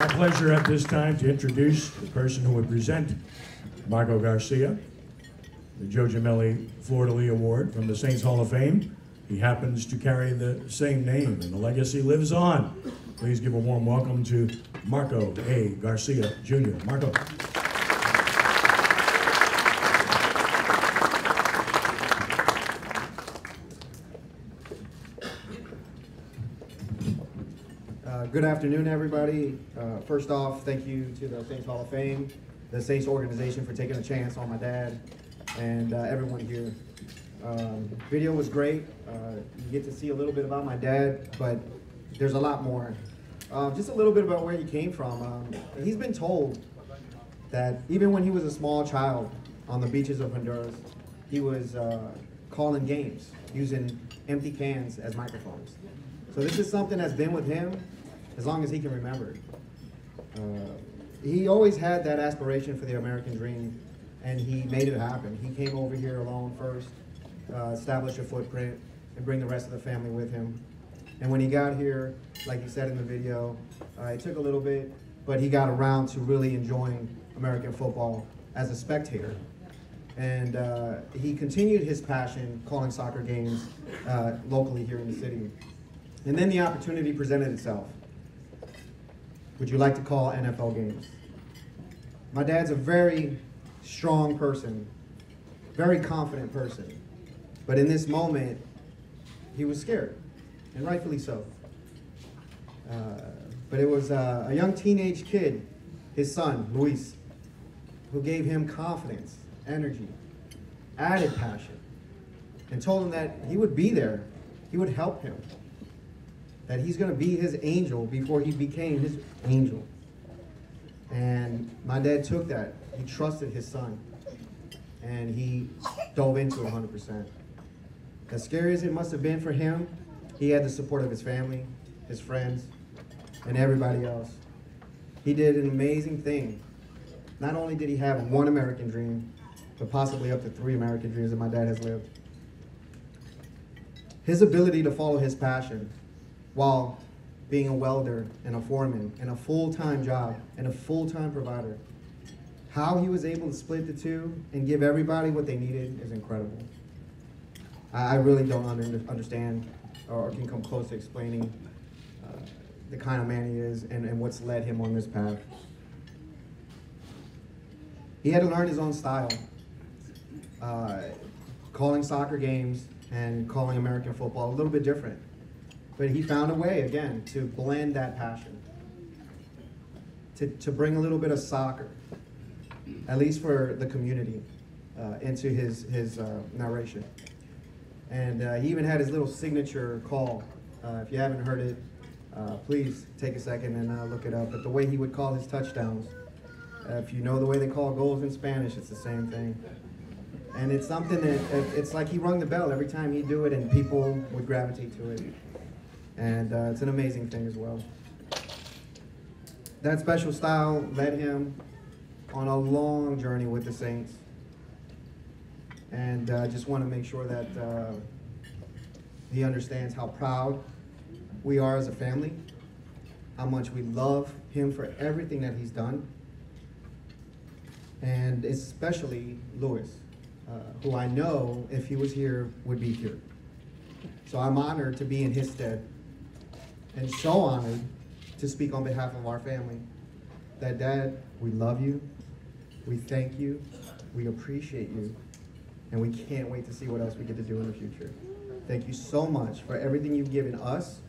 My pleasure at this time to introduce the person who would present Marco Garcia, the Joe Gemelli Fleur Award from the Saints Hall of Fame. He happens to carry the same name, and the legacy lives on. Please give a warm welcome to Marco A. Garcia, Jr. Marco. Good afternoon, everybody. First off, thank you to the Saints Hall of Fame, the Saints organization for taking a chance on my dad, and everyone here. Video was great. You get to see a little bit about my dad, but there's a lot more. Just a little bit about where he came from. He's been told that even when he was a small child on the beaches of Honduras, he was calling games using empty cans as microphones. So this is something that's been with him as long as he can remember. He always had that aspiration for the American dream, and he made it happen. He came over here alone first, established a footprint, and bring the rest of the family with him. And when he got here, like he said in the video, it took a little bit, but he got around to really enjoying American football as a spectator. And he continued his passion calling soccer games locally here in the city. And then the opportunity presented itself. Would you like to call NFL games? My dad's a very strong person, very confident person. But in this moment, he was scared, and rightfully so. But it was a young teenage kid, his son, Luis, who gave him confidence, energy, added passion, and told him that he would be there, he would help him, that he's going to be his angel before he became his angel. And my dad took that. He trusted his son, and he dove into it 100%. As scary as it must have been for him, he had the support of his family, his friends, and everybody else. He did an amazing thing. Not only did he have one American dream, but possibly up to 3 American dreams that my dad has lived. His ability to follow his passion while being a welder and a foreman and a full-time job and a full-time provider, how he was able to split the two and give everybody what they needed is incredible. I really don't understand or can come close to explaining the kind of man he is and what's led him on this path. He had to learn his own style, calling soccer games and calling American football a little bit different. But he found a way, again, to blend that passion, to bring a little bit of soccer, at least for the community, into his narration. And he even had his little signature call. If you haven't heard it, please take a second and look it up. But the way he would call his touchdowns, if you know the way they call goals in Spanish, it's the same thing. And it's something that, it's like he rung the bell every time he'd do it, and people would gravitate to it. And it's an amazing thing as well. That special style led him on a long journey with the Saints. And I just want to make sure that he understands how proud we are as a family, how much we love him for everything that he's done, and especially Luis, who I know if he was here would be here. So I'm honored to be in his stead, and so honored to speak on behalf of our family. That Dad, we love you, we thank you, we appreciate you, and we can't wait to see what else we get to do in the future. Thank you so much for everything you've given us,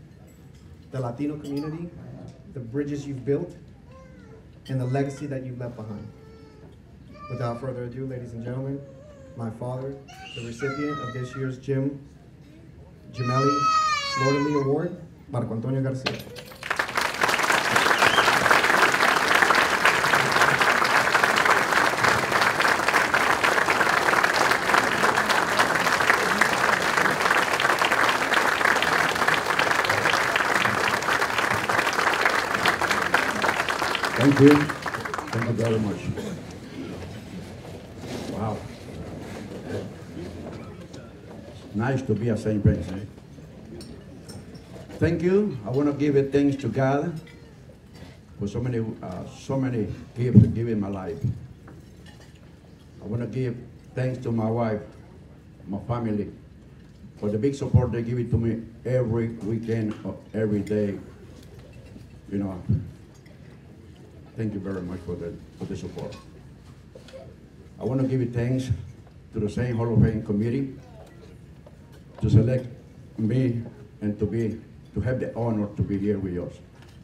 the Latino community, the bridges you've built, and the legacy that you've left behind. Without further ado, ladies and gentlemen, my father, the recipient of this year's Gemelli Fleur Award, Marco Antonio Garcia. Thank you. Thank you very much. Wow. Nice to be a Saint Prince. Thank you. I want to give it thanks to God for so many gifts given in my life. I want to give thanks to my wife, my family, for the big support they give it to me every weekend, or every day. You know, thank you very much for the support. I want to give it thanks to the Saints Hall of Fame committee to select me and to have the honor to be here with us.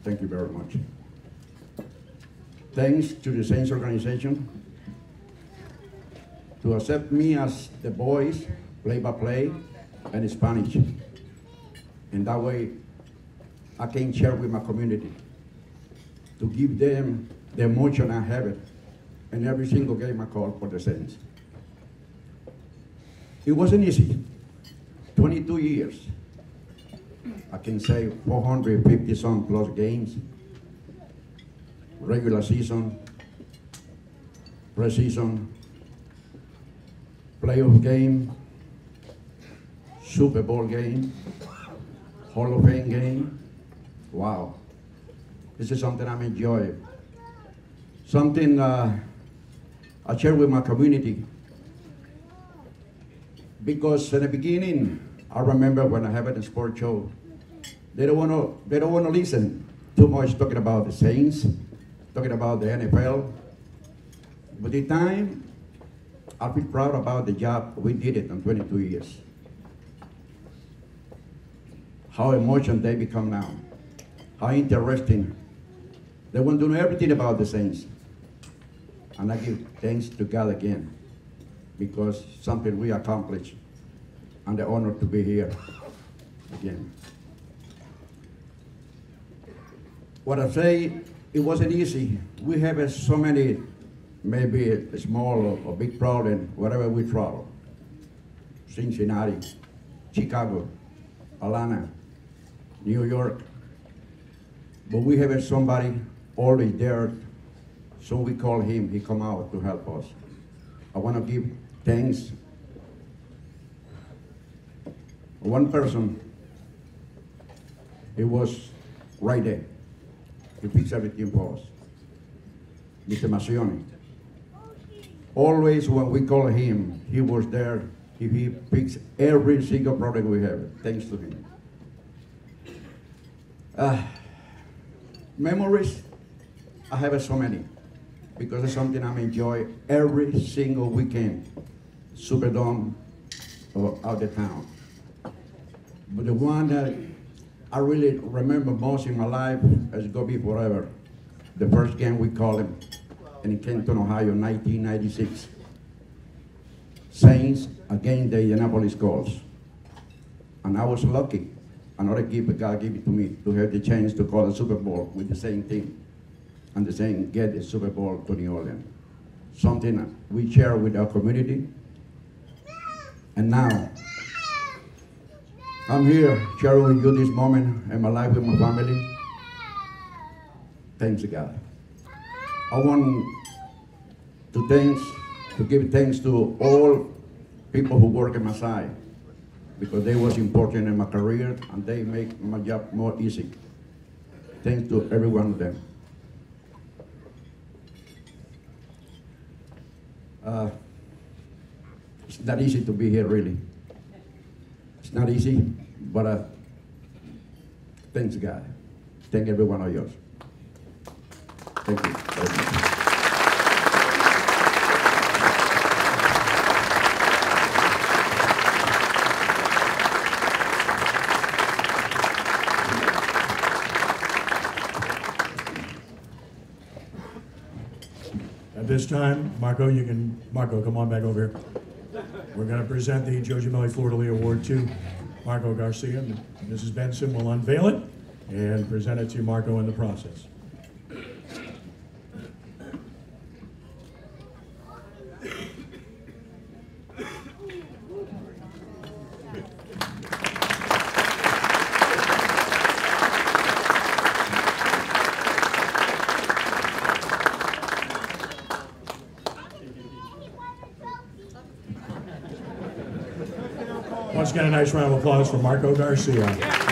Thank you very much. Thanks to the Saints organization to accept me as the boys play-by-play and Spanish. And that way I can share with my community to give them the emotion I have it. And every single game I call for the Saints. It wasn't easy. 22 years. I can say 450 some plus games. Regular season, preseason, playoff game, Super Bowl game, Hall of Fame game. Wow. This is something I'm enjoying. Something I share with my community. Because in the beginning, I remember when I have it in sports show, they don't want to listen too much talking about the Saints, talking about the NFL. But the time, I feel proud about the job we did it in 22 years. How emotional they become now. How interesting. They want to know everything about the Saints. And I give thanks to God again, because something we accomplished, and the honor to be here again. What I say, it wasn't easy. We have so many, maybe a small or big problem, wherever we travel. Cincinnati, Chicago, Atlanta, New York. But we have somebody always there, so we call him, he come out to help us. I want to give thanks. One person, he was right there. He fixed everything for us. Mr. Macione. Always when we call him, he was there. He fixed every single problem we have, thanks to him. Memories, I have so many, because it's something I enjoy every single weekend, Superdome or out of town. But the one that I really remember most in my life is gonna be forever. The first game we called him in Kenton, Ohio, 1996. Saints against the Indianapolis Colts. And I was lucky. Another gift God gave it to me to have the chance to call the Super Bowl with the same team. And the same get the Super Bowl to New Orleans. Something we share with our community. And now, I'm here sharing with you this moment in my life with my family. Thanks to God. I want to give thanks to all people who work at my side, because they was important in my career and they make my job more easy. Thanks to every one of them. It's not easy to be here, really. It's not easy, but thanks God. Thank every one of yours. Thank you very much. At this time, Marco, come on back over here. We're going to present the Joe Gemelli Fleur de Lis Award to Marco Garcia. Mrs. Benson will unveil it and present it to Marco in the process. Once again, a nice round of applause for Marco Garcia.